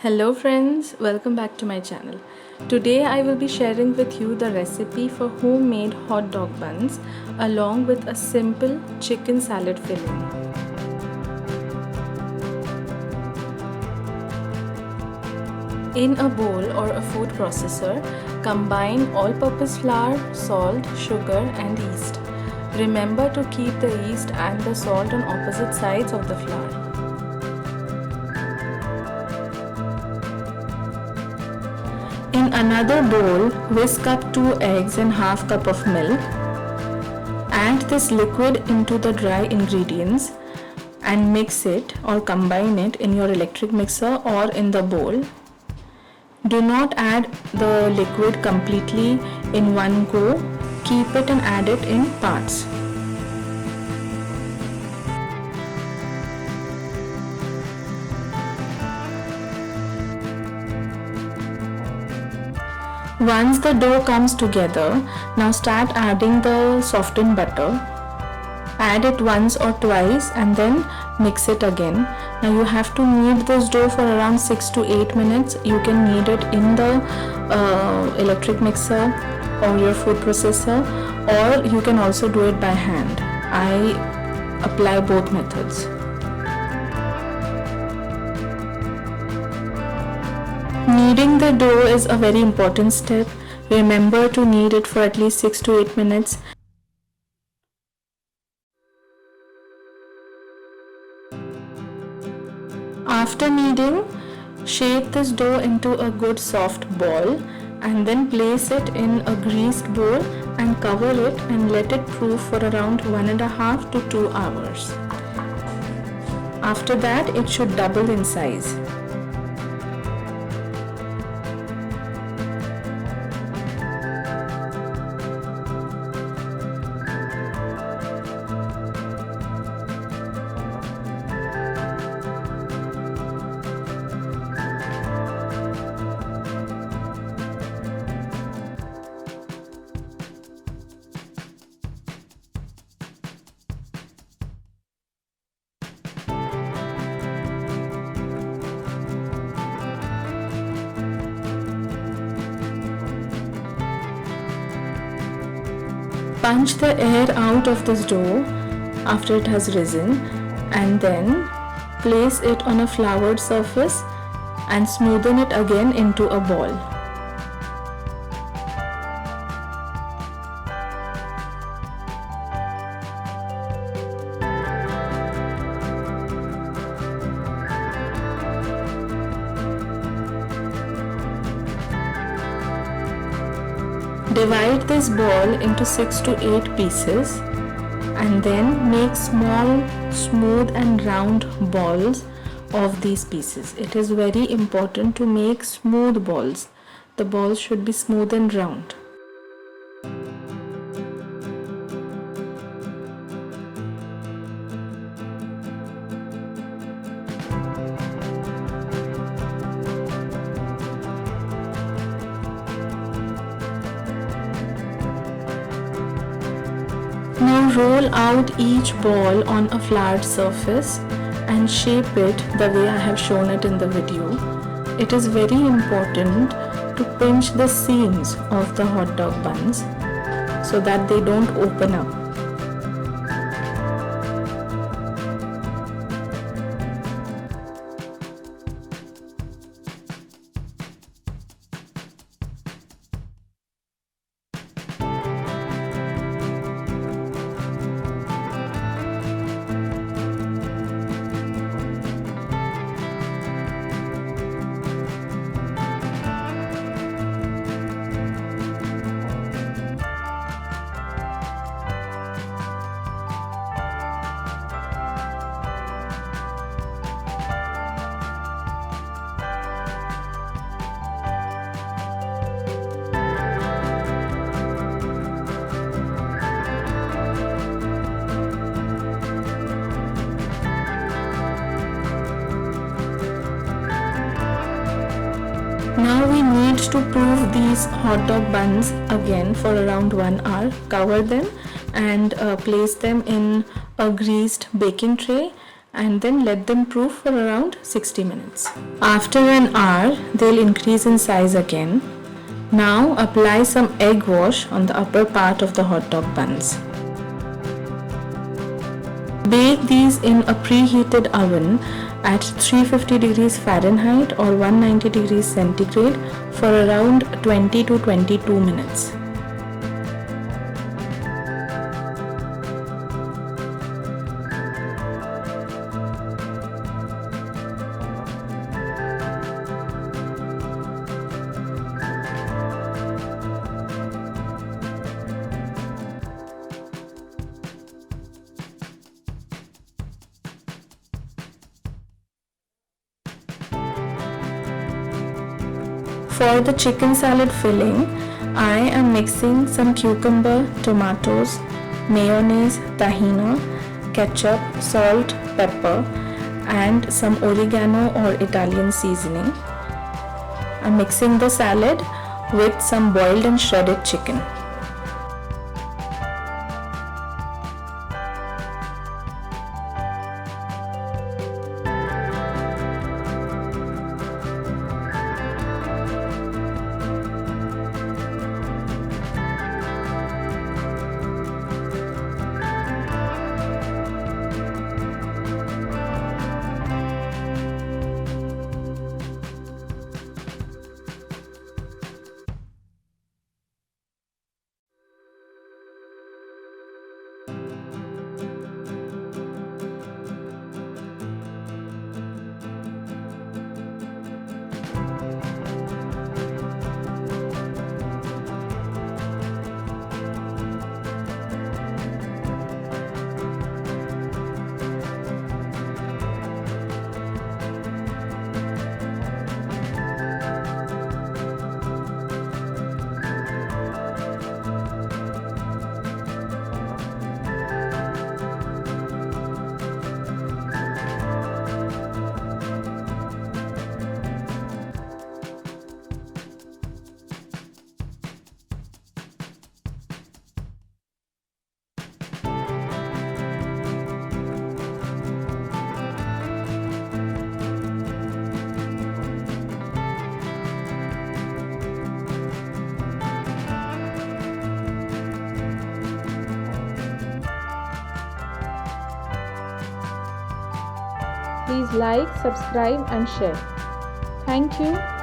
Hello friends, welcome back to my channel. Today I will be sharing with you the recipe for homemade hot dog buns along with a simple chicken salad filling. In a bowl or a food processor, combine all-purpose flour, salt, sugar and yeast. Remember to keep the yeast and the salt on opposite sides of the flour. In another bowl, whisk up 2 eggs and half cup of milk. Add this liquid into the dry ingredients and mix it or combine it in your electric mixer or in the bowl. Do not add the liquid completely in one go. Keep it and add it in parts. Once the dough comes together, now start adding the softened butter. Add it once or twice and then mix it again. Now you have to knead this dough for around 6 to 8 minutes. You can knead it in the electric mixer or your food processor, or you can also do it by hand. I apply both methods. Kneading the dough is a very important step. Remember to knead it for at least 6 to 8 minutes. After kneading, shape this dough into a good soft ball and then place it in a greased bowl and cover it and let it proof for around 1.5 to 2 hours. After that, it should double in size. Punch the air out of this dough after it has risen and then place it on a floured surface and smoothen it again into a ball. Divide this ball into 6 to 8 pieces and then make small, smooth and round balls of these pieces. It is very important to make smooth balls. The balls should be smooth and round. Now roll out each ball on a flat surface and shape it the way I have shown it in the video. It is very important to pinch the seams of the hot dog buns so that they don't open up. Now we need to proof these hot dog buns again for around 1 hour. Cover them and place them in a greased baking tray and then let them proof for around 60 minutes. After an hour, they'll increase in size again. Now apply some egg wash on the upper part of the hot dog buns. Bake these in a preheated oven at 350 degrees Fahrenheit or 190 degrees centigrade for around 20 to 22 minutes. For the chicken salad filling, I am mixing some cucumber, tomatoes, mayonnaise, tahini, ketchup, salt, pepper, and some oregano or Italian seasoning. I'm mixing the salad with some boiled and shredded chicken. Please like, subscribe and share. Thank you.